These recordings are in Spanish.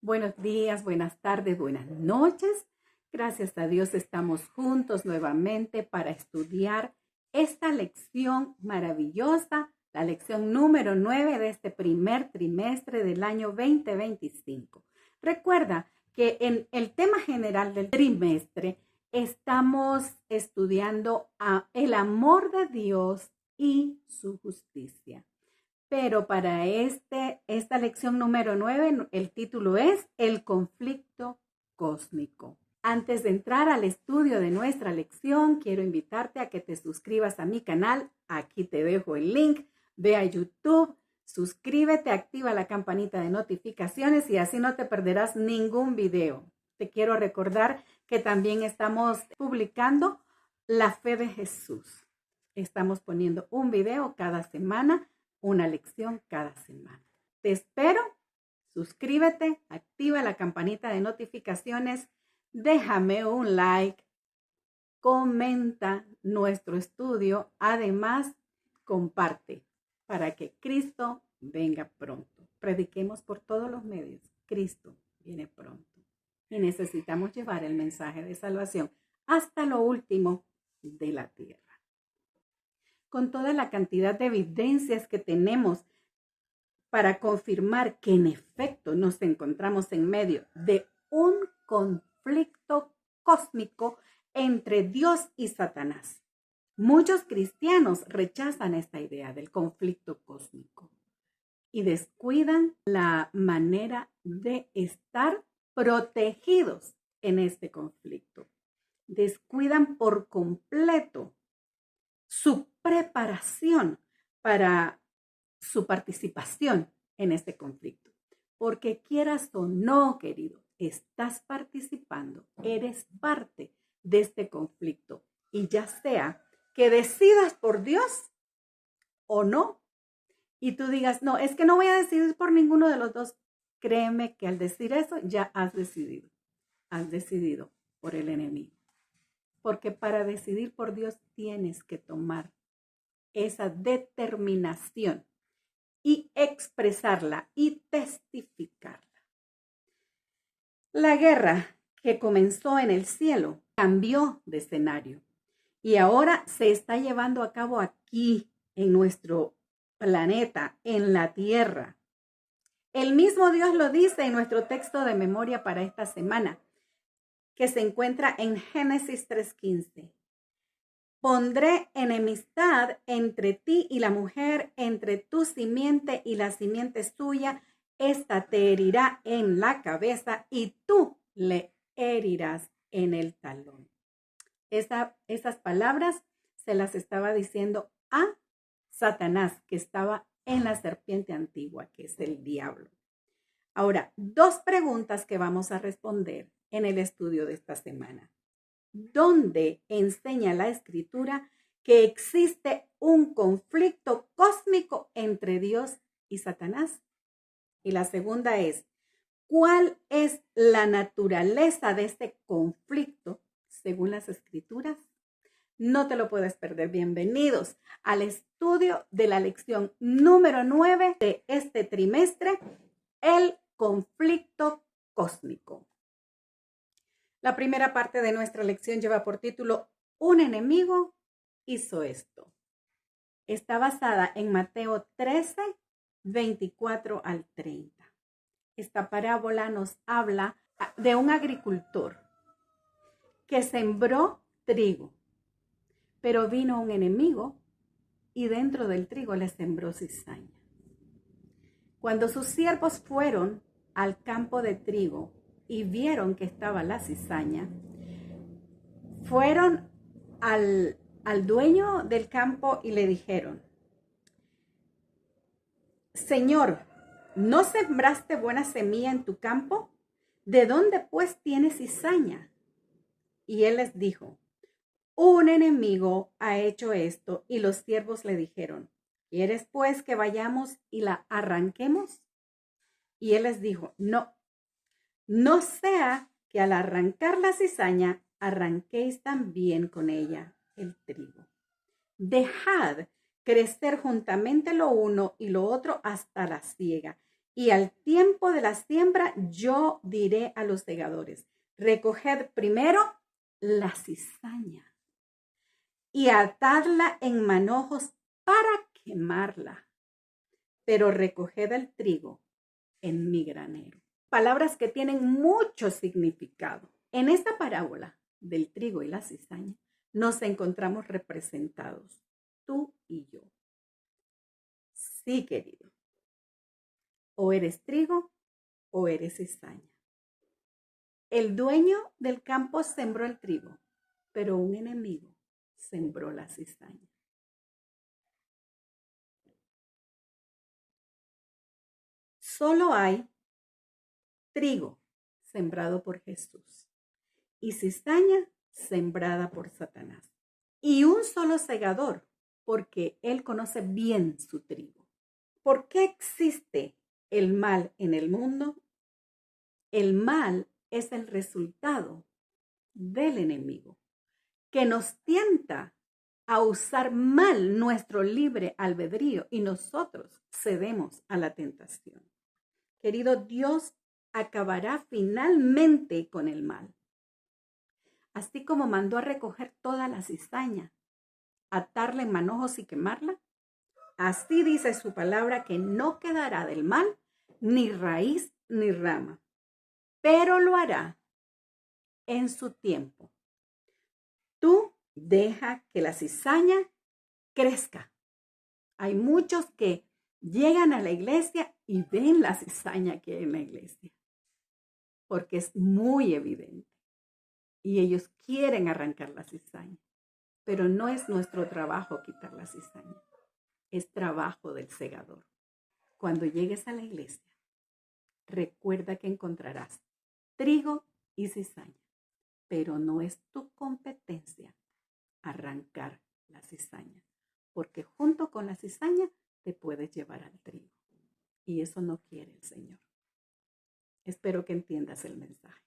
Buenos días, buenas tardes, buenas noches. Gracias a Dios estamos juntos nuevamente para estudiar esta lección maravillosa, la lección número 9 de este primer trimestre del año 2025. Recuerda que en el tema general del trimestre estamos estudiando el amor de Dios y su justicia. Pero para esta lección número 9, el título es El conflicto cósmico. Antes de entrar al estudio de nuestra lección, quiero invitarte a que te suscribas a mi canal. Aquí te dejo el link. Ve a YouTube, suscríbete, activa la campanita de notificaciones y así no te perderás ningún video. Te quiero recordar que también estamos publicando La Fe de Jesús. Estamos poniendo un video cada semana, una lección cada semana. Te espero, suscríbete, activa la campanita de notificaciones, déjame un like, comenta nuestro estudio, además comparte para que Cristo venga pronto. Prediquemos por todos los medios, Cristo viene pronto y necesitamos llevar el mensaje de salvación hasta lo último de la tierra. Con toda la cantidad de evidencias que tenemos para confirmar que en efecto nos encontramos en medio de un conflicto cósmico entre Dios y Satanás. Muchos cristianos rechazan esta idea del conflicto cósmico y descuidan la manera de estar protegidos en este conflicto. Descuidan por completo su preparación para su participación en este conflicto. Porque quieras o no, querido, estás participando, eres parte de este conflicto. Y ya sea que decidas por Dios o no, y tú digas, no, es que no voy a decidir por ninguno de los dos. Créeme que al decir eso ya has decidido por el enemigo. Porque para decidir por Dios tienes que tomar esa determinación y expresarla y testificarla. La guerra que comenzó en el cielo cambió de escenario y ahora se está llevando a cabo aquí en nuestro planeta, en la tierra. El mismo Dios lo dice en nuestro texto de memoria para esta semana, que se encuentra en Génesis 3:15. Pondré enemistad entre ti y la mujer, entre tu simiente y la simiente suya. Esta te herirá en la cabeza y tú le herirás en el talón. Esas palabras se las estaba diciendo a Satanás, que estaba en la serpiente antigua, que es el diablo. Ahora, dos preguntas que vamos a responder en el estudio de esta semana. ¿Dónde enseña la Escritura que existe un conflicto cósmico entre Dios y Satanás? Y la segunda es, ¿cuál es la naturaleza de este conflicto según las Escrituras? No te lo puedes perder. Bienvenidos al estudio de la lección número 9 de este trimestre, el conflicto cósmico. La primera parte de nuestra lección lleva por título Un enemigo hizo esto. Está basada en Mateo 13, 24 al 30. Esta parábola nos habla de un agricultor que sembró trigo, pero vino un enemigo y dentro del trigo le sembró cizaña. Cuando sus siervos fueron al campo de trigo y vieron que estaba la cizaña, fueron al dueño del campo y le dijeron, Señor, ¿no sembraste buena semilla en tu campo? ¿De dónde pues tienes cizaña? Y él les dijo, un enemigo ha hecho esto. Y los siervos le dijeron, ¿quieres pues que vayamos y la arranquemos? Y él les dijo, no sea que al arrancar la cizaña, arranquéis también con ella el trigo. Dejad crecer juntamente lo uno y lo otro hasta la siega. Y al tiempo de la siembra, yo diré a los segadores, recoged primero la cizaña y atadla en manojos para quemarla, pero recoged el trigo en mi granero. Palabras que tienen mucho significado. En esta parábola del trigo y la cizaña nos encontramos representados, tú y yo. Sí, querido. O eres trigo o eres cizaña. El dueño del campo sembró el trigo, pero un enemigo sembró la cizaña. Solo hay trigo sembrado por Jesús y cizaña sembrada por Satanás. Y un solo segador, porque él conoce bien su trigo. ¿Por qué existe el mal en el mundo? El mal es el resultado del enemigo, que nos tienta a usar mal nuestro libre albedrío y nosotros cedemos a la tentación. Querido, Dios acabará finalmente con el mal. Así como mandó a recoger toda la cizaña, atarla en manojos y quemarla, así dice su palabra que no quedará del mal ni raíz ni rama, pero lo hará en su tiempo. Tú deja que la cizaña crezca. Hay muchos que llegan a la iglesia y ven la cizaña que hay en la iglesia, porque es muy evidente. Y ellos quieren arrancar la cizaña, pero no es nuestro trabajo quitar la cizaña, es trabajo del segador. Cuando llegues a la iglesia, recuerda que encontrarás trigo y cizaña, pero no es tu competencia arrancar la cizaña, porque junto con la cizaña te puedes llevar al trigo. Y eso no quiere el Señor. Espero que entiendas el mensaje.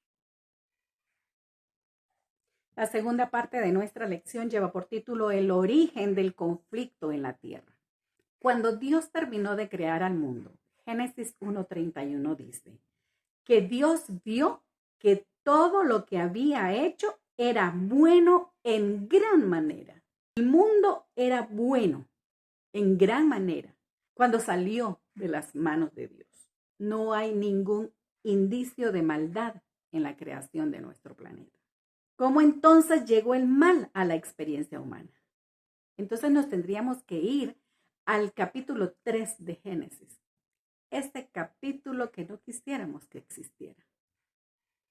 La segunda parte de nuestra lección lleva por título El origen del conflicto en la tierra. Cuando Dios terminó de crear al mundo, Génesis 1:31 dice que Dios vio que todo lo que había hecho era bueno en gran manera. El mundo era bueno en gran manera cuando salió de las manos de Dios. No hay ningún indicio de maldad en la creación de nuestro planeta. ¿Cómo entonces llegó el mal a la experiencia humana? Entonces nos tendríamos que ir al capítulo 3 de Génesis. Este capítulo que no quisiéramos que existiera,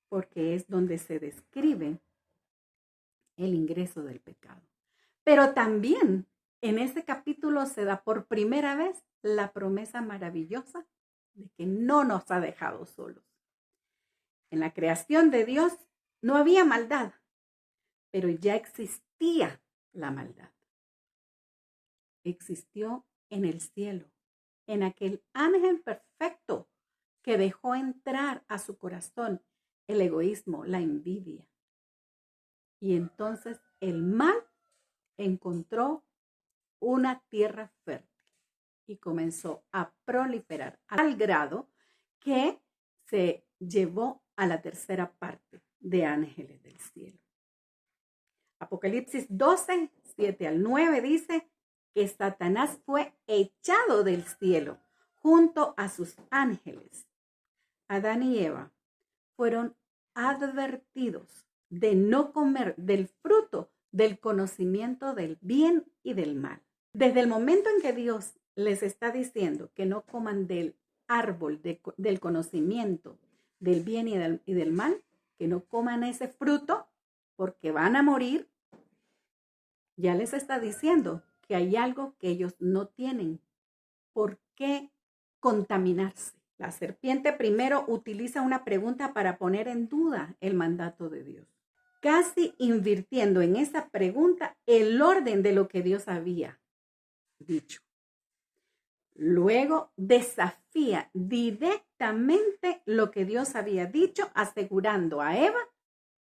porque es donde se describe el ingreso del pecado. Pero también en ese capítulo se da por primera vez la promesa maravillosa de que no nos ha dejado solos. En la creación de Dios no había maldad, pero ya existía la maldad. Existió en el cielo, en aquel ángel perfecto que dejó entrar a su corazón el egoísmo, la envidia. Y entonces el mal encontró una tierra fértil y comenzó a proliferar al grado que se llevó a la tercera parte de ángeles del cielo. Apocalipsis 12, 7 al 9 dice que Satanás fue echado del cielo junto a sus ángeles. Adán y Eva fueron advertidos de no comer del fruto del conocimiento del bien y del mal. Desde el momento en que Dios les está diciendo que no coman del árbol del conocimiento del bien y del mal, que no coman ese fruto porque van a morir, ya les está diciendo que hay algo que ellos no tienen por qué contaminarse. La serpiente primero utiliza una pregunta para poner en duda el mandato de Dios, casi invirtiendo en esa pregunta el orden de lo que Dios había dicho. Luego desafía directamente lo que Dios había dicho, asegurando a Eva,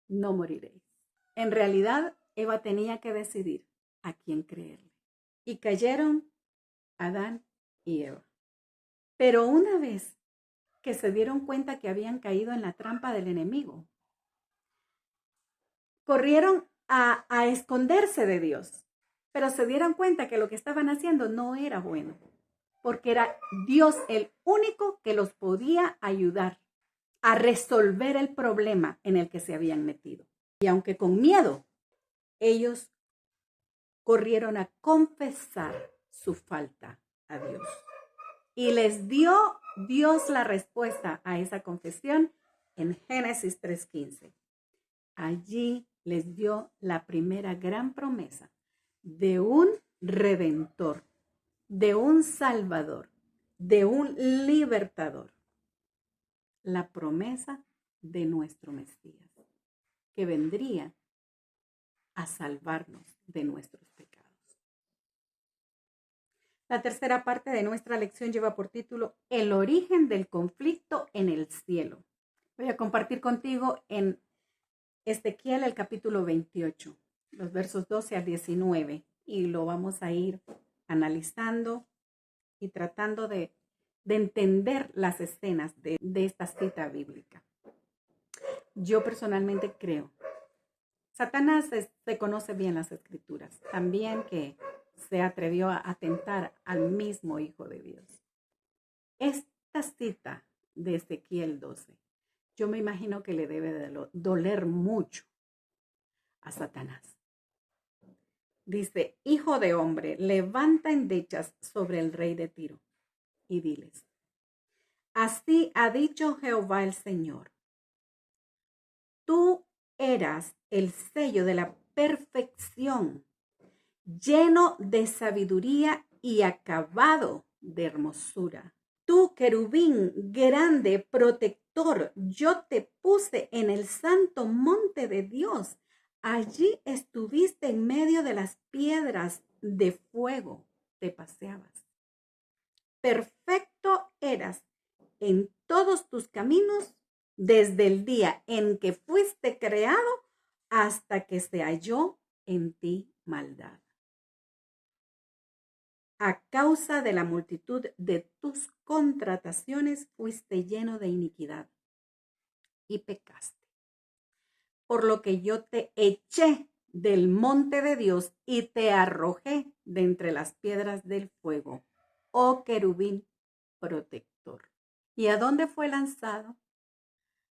no moriréis. En realidad, Eva tenía que decidir a quién creerle. Y cayeron Adán y Eva. Pero una vez que se dieron cuenta que habían caído en la trampa del enemigo. Corrieron a esconderse de Dios, pero se dieron cuenta que lo que estaban haciendo no era bueno, porque era Dios el único que los podía ayudar a resolver el problema en el que se habían metido. Y aunque con miedo, ellos corrieron a confesar su falta a Dios. Y les dio Dios la respuesta a esa confesión en Génesis 3:15. Allí les dio la primera gran promesa de un redentor, de un salvador, de un libertador. La promesa de nuestro Mesías, que vendría a salvarnos de nuestros pecados. La tercera parte de nuestra lección lleva por título El origen del conflicto en el cielo. Voy a compartir contigo en Ezequiel el capítulo 28, los versos 12 al 19, y lo vamos a ir analizando y tratando de entender las escenas de esta cita bíblica. Yo personalmente creo, Satanás se conoce bien las escrituras, también que se atrevió a atentar al mismo Hijo de Dios. Esta cita de Ezequiel 12, yo me imagino que le debe de doler mucho a Satanás. Dice: hijo de hombre, levanta endechas sobre el rey de Tiro y diles: así ha dicho Jehová el Señor, tú eras el sello de la perfección, lleno de sabiduría y acabado de hermosura. Tú, querubín grande, protector, yo te puse en el santo monte de Dios. Allí estuviste en medio de las piedras de fuego, te paseabas. Perfecto eras en todos tus caminos desde el día en que fuiste creado hasta que se halló en ti maldad. A causa de la multitud de tus contrataciones fuiste lleno de iniquidad y pecaste. Por lo que yo te eché del monte de Dios y te arrojé de entre las piedras del fuego, oh querubín protector. ¿Y a dónde fue lanzado?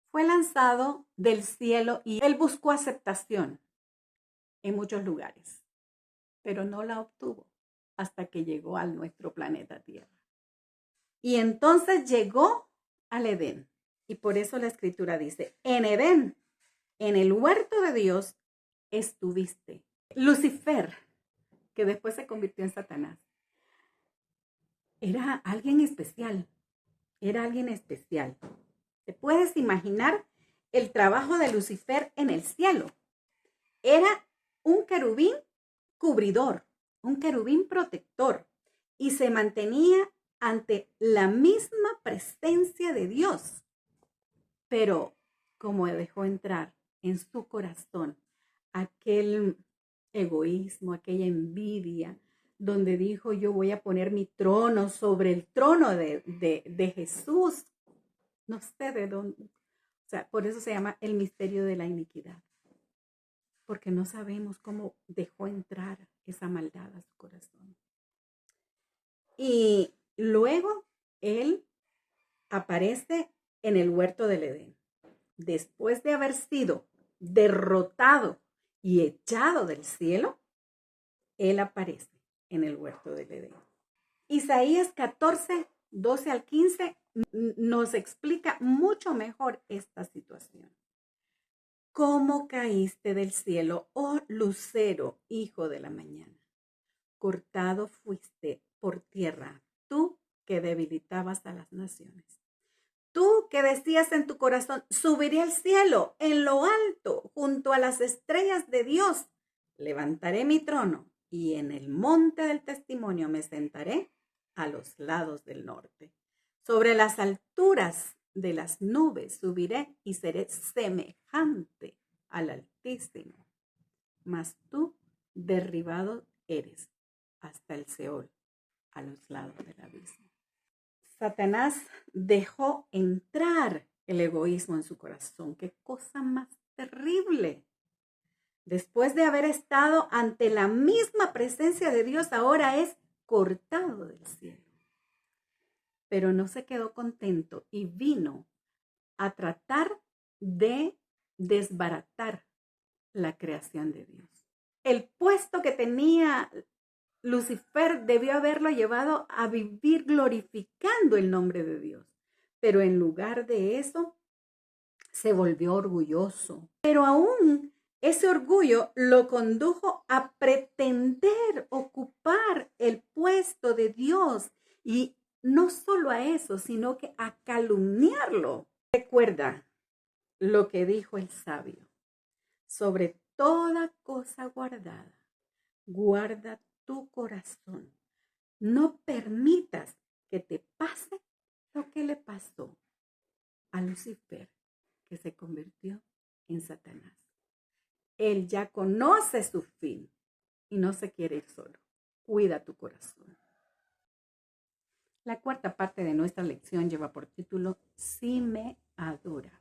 Fue lanzado del cielo y él buscó aceptación en muchos lugares, pero no la obtuvo hasta que llegó a nuestro planeta Tierra. Y entonces llegó al Edén. Y por eso la escritura dice: en Edén, en el huerto de Dios, estuviste. Lucifer, que después se convirtió en Satanás, era alguien especial. Era alguien especial. ¿Te puedes imaginar el trabajo de Lucifer en el cielo? Era un querubín cubridor, un querubín protector, y se mantenía ante la misma presencia de Dios. Pero como dejó entrar en su corazón aquel egoísmo, aquella envidia, donde dijo: yo voy a poner mi trono sobre el trono de Jesús. No sé de dónde. O sea, por eso se llama el misterio de la iniquidad. Porque no sabemos cómo dejó entrar esa maldad a su corazón. Y luego él aparece en el huerto del Edén. Después de haber sido derrotado y echado del cielo, él aparece en el huerto del Edén. Isaías 14, 12 al 15 nos explica mucho mejor esta situación. ¿Cómo caíste del cielo, oh lucero, hijo de la mañana? Cortado fuiste por tierra, tú que debilitabas a las naciones. Tú que decías en tu corazón: subiré al cielo, en lo alto, junto a las estrellas de Dios. Levantaré mi trono y en el monte del testimonio me sentaré a los lados del norte. Sobre las alturas de las nubes subiré y seré semejante al Altísimo. Mas tú derribado eres hasta el Seol, a los lados del abismo. Satanás dejó entrar el egoísmo en su corazón. ¡Qué cosa más terrible! Después de haber estado ante la misma presencia de Dios, ahora es cortado del cielo. Pero no se quedó contento y vino a tratar de desbaratar la creación de Dios. El puesto que tenía Lucifer debió haberlo llevado a vivir glorificando el nombre de Dios. Pero en lugar de eso, se volvió orgulloso. Pero aún ese orgullo lo condujo a pretender ocupar el puesto de Dios. Y no solo a eso, sino que a calumniarlo. Recuerda lo que dijo el sabio: sobre toda cosa guardada, guarda tu corazón. No permitas que te pase lo que le pasó a Lucifer, que se convirtió en Satanás. Él ya conoce su fin y no se quiere ir solo. Cuida tu corazón. La cuarta parte de nuestra lección lleva por título: Si me adoras.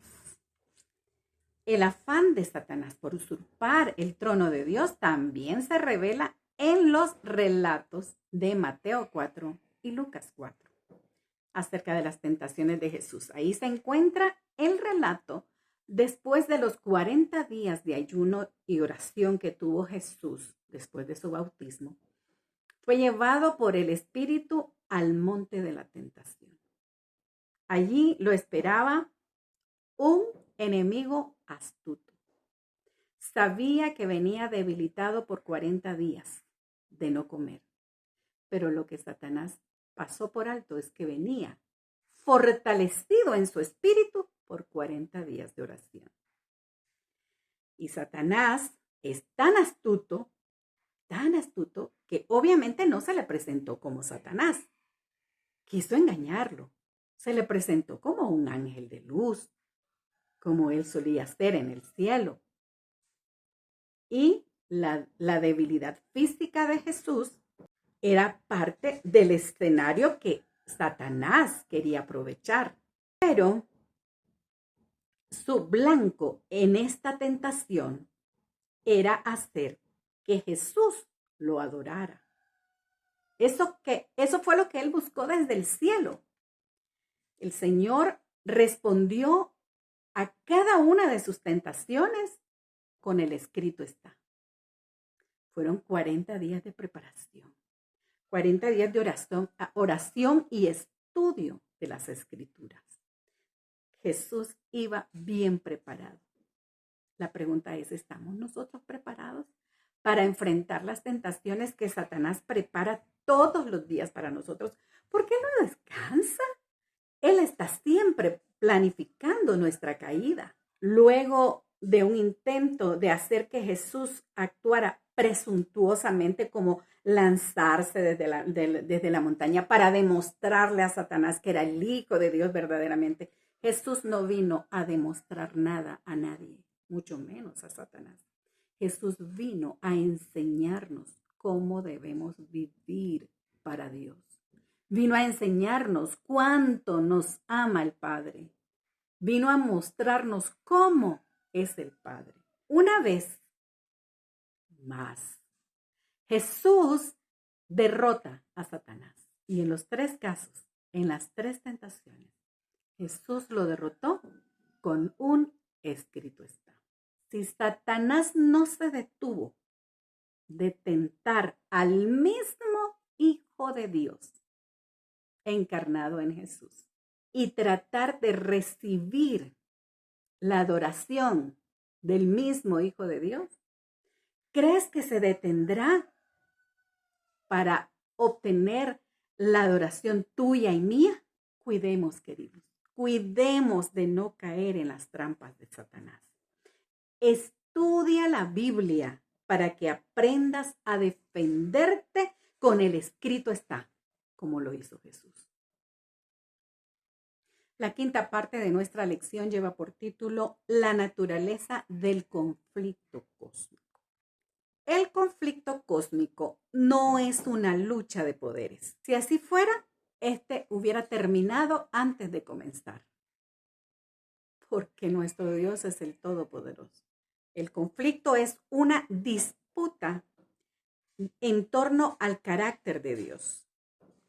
El afán de Satanás por usurpar el trono de Dios también se revela en los relatos de Mateo 4 y Lucas 4 acerca de las tentaciones de Jesús. Ahí se encuentra el relato después de los 40 días de ayuno y oración que tuvo Jesús después de su bautismo. Fue llevado por el Espíritu al monte de la tentación. Allí lo esperaba un enemigo astuto. Sabía que venía debilitado por 40 días de no comer, pero lo que Satanás pasó por alto es que venía fortalecido en su espíritu por 40 días de oración. Y Satanás es tan astuto, que obviamente no se le presentó como Satanás. Quiso engañarlo. Se le presentó como un ángel de luz, como él solía ser en el cielo. Y la debilidad física de Jesús era parte del escenario que Satanás quería aprovechar. Pero su blanco en esta tentación era hacer que Jesús lo adorara. Eso fue lo que él buscó desde el cielo. El Señor respondió a cada una de sus tentaciones con el escrito está. Fueron 40 días de preparación, 40 días de oración y estudio de las Escrituras. Jesús iba bien preparado. La pregunta es, ¿estamos nosotros preparados para enfrentar las tentaciones que Satanás prepara todos los días para nosotros? ¿Por qué no descansa? Él está siempre planificando nuestra caída. Luego de un intento de hacer que Jesús actuara presuntuosamente, como lanzarse desde la montaña para demostrarle a Satanás que era el Hijo de Dios verdaderamente, Jesús no vino a demostrar nada a nadie, mucho menos a Satanás. Jesús vino a enseñarnos cómo debemos vivir para Dios. Vino a enseñarnos cuánto nos ama el Padre. Vino a mostrarnos cómo es el Padre. Una vez más, Jesús derrota a Satanás. Y en los 3 casos, en las 3 tentaciones, Jesús lo derrotó con un escrito está. Si Satanás no se detuvo de tentar al mismo Hijo de Dios encarnado en Jesús y tratar de recibir la adoración del mismo Hijo de Dios, ¿crees que se detendrá para obtener la adoración tuya y mía? Cuidemos, queridos, cuidemos de no caer en las trampas de Satanás. Estudia la Biblia para que aprendas a defenderte con el escrito está, como lo hizo Jesús. La quinta parte de nuestra lección lleva por título La naturaleza del conflicto cósmico. El conflicto cósmico no es una lucha de poderes. Si así fuera, este hubiera terminado antes de comenzar. Porque nuestro Dios es el Todopoderoso. El conflicto es una disputa en torno al carácter de Dios.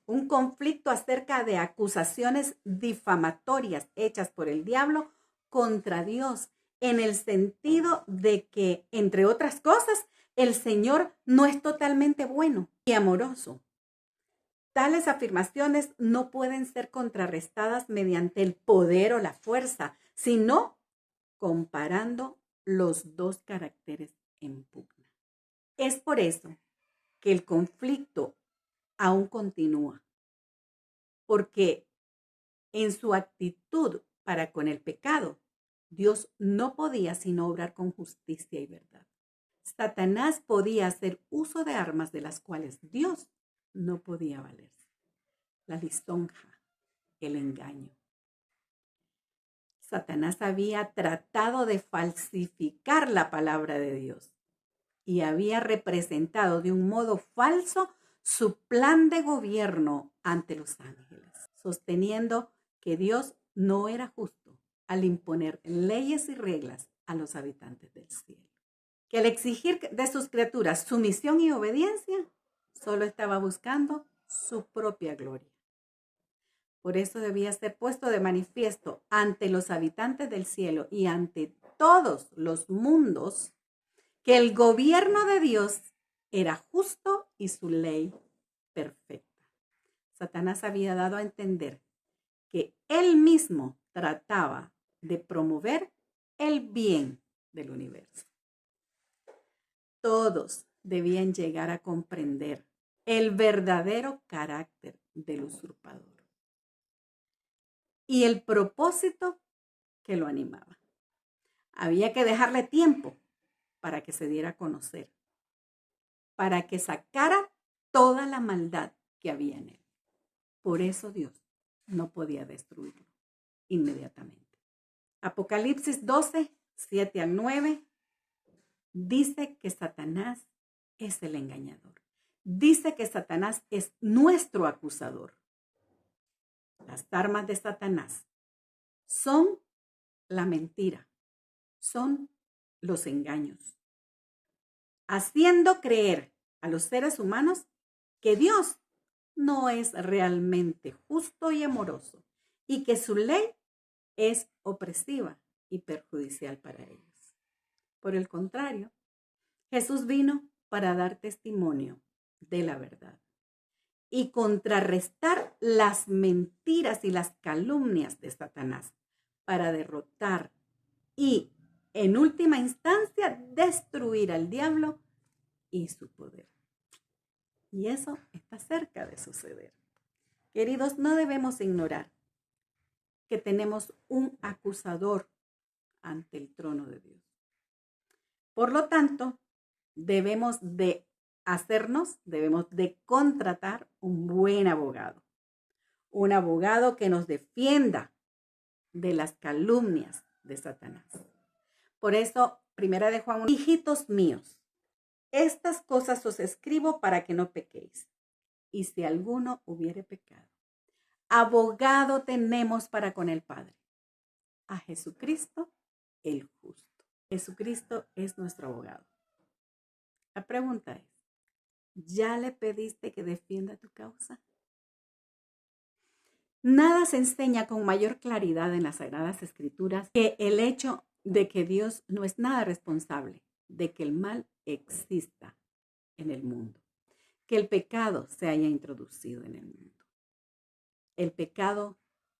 Un conflicto acerca de acusaciones difamatorias hechas por el diablo contra Dios, en el sentido de que, entre otras cosas, el Señor no es totalmente bueno y amoroso. Tales afirmaciones no pueden ser contrarrestadas mediante el poder o la fuerza, sino comparando los dos caracteres en pugna. Es por eso que el conflicto aún continúa, porque en su actitud para con el pecado, Dios no podía sino obrar con justicia y verdad. Satanás podía hacer uso de armas de las cuales Dios no podía valerse. La lisonja, el engaño. Satanás había tratado de falsificar la palabra de Dios y había representado de un modo falso su plan de gobierno ante los ángeles, sosteniendo que Dios no era justo al imponer leyes y reglas a los habitantes del cielo. Que al exigir de sus criaturas sumisión y obediencia, solo estaba buscando su propia gloria. Por eso debía ser puesto de manifiesto ante los habitantes del cielo y ante todos los mundos que el gobierno de Dios era justo y su ley perfecta. Satanás había dado a entender que él mismo trataba de promover el bien del universo. Todos debían llegar a comprender el verdadero carácter del usurpador y el propósito que lo animaba. Había que dejarle tiempo para que se diera a conocer, para que sacara toda la maldad que había en él. Por eso Dios no podía destruirlo inmediatamente. Apocalipsis 12, 7 al 9, dice que Satanás es el engañador. Dice que Satanás es nuestro acusador. Las armas de Satanás son la mentira, son los engaños, haciendo creer a los seres humanos que Dios no es realmente justo y amoroso y que su ley es opresiva y perjudicial para ellos. Por el contrario, Jesús vino para dar testimonio de la verdad y contrarrestar las mentiras y las calumnias de Satanás para derrotar y, en última instancia, destruir al diablo y su poder. Y eso está cerca de suceder. Queridos, no debemos ignorar que tenemos un acusador ante el trono de Dios. Por lo tanto, debemos de contratar un buen abogado. Un abogado que nos defienda de las calumnias de Satanás. Por eso, 1 de Juan, hijitos míos, estas cosas os escribo para que no pequéis. Y si alguno hubiere pecado, abogado tenemos para con el Padre, a Jesucristo el justo. Jesucristo es nuestro abogado. La pregunta es, ¿ya le pediste que defienda tu causa? Nada se enseña con mayor claridad en las Sagradas Escrituras que el hecho de que Dios no es nada responsable de que el mal exista en el mundo, que el pecado se haya introducido en el mundo. El pecado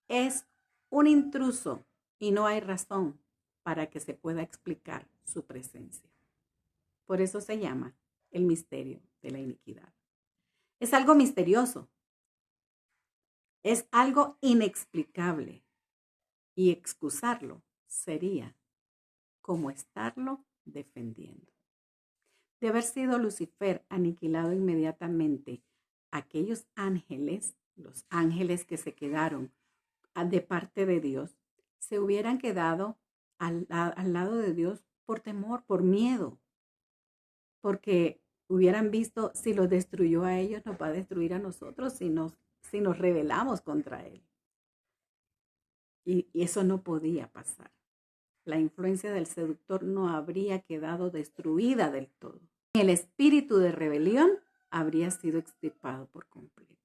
es un intruso y no hay razón para que se pueda explicar su presencia. Por eso se llama el misterio de la iniquidad. Es algo misterioso, es algo inexplicable y excusarlo sería como estarlo defendiendo. De haber sido Lucifer aniquilado inmediatamente, aquellos ángeles, los ángeles que se quedaron de parte de Dios, se hubieran quedado al lado de Dios por temor, por miedo, porque hubieran visto, si los destruyó a ellos, nos va a destruir a nosotros. si nos rebelamos contra Él. Y eso no podía pasar. La influencia del seductor no habría quedado destruida del todo. El espíritu de rebelión habría sido extirpado por completo.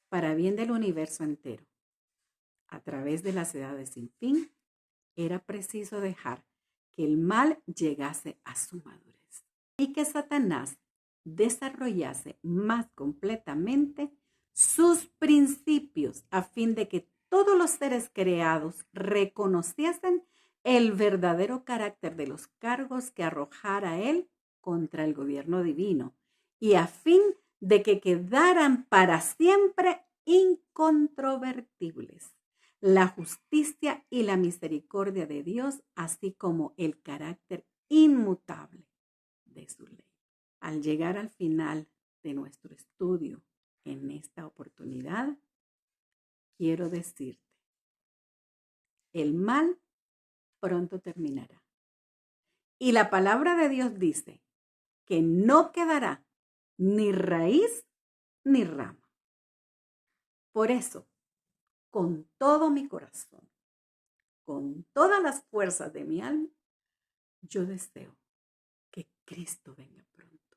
Para bien del universo entero, a través de las edades sin fin, era preciso dejar que el mal llegase a su madurez y que Satanás desarrollase más completamente sus principios a fin de que todos los seres creados reconociesen el verdadero carácter de los cargos que arrojara él contra el gobierno divino y a fin de que quedaran para siempre incontrovertibles la justicia y la misericordia de Dios, así como el carácter inmutable de su ley. Al llegar al final de nuestro estudio en esta oportunidad, quiero decirte, el mal pronto terminará. Y la palabra de Dios dice que no quedará ni raíz ni rama. Por eso, con todo mi corazón, con todas las fuerzas de mi alma, yo deseo que Cristo venga pronto.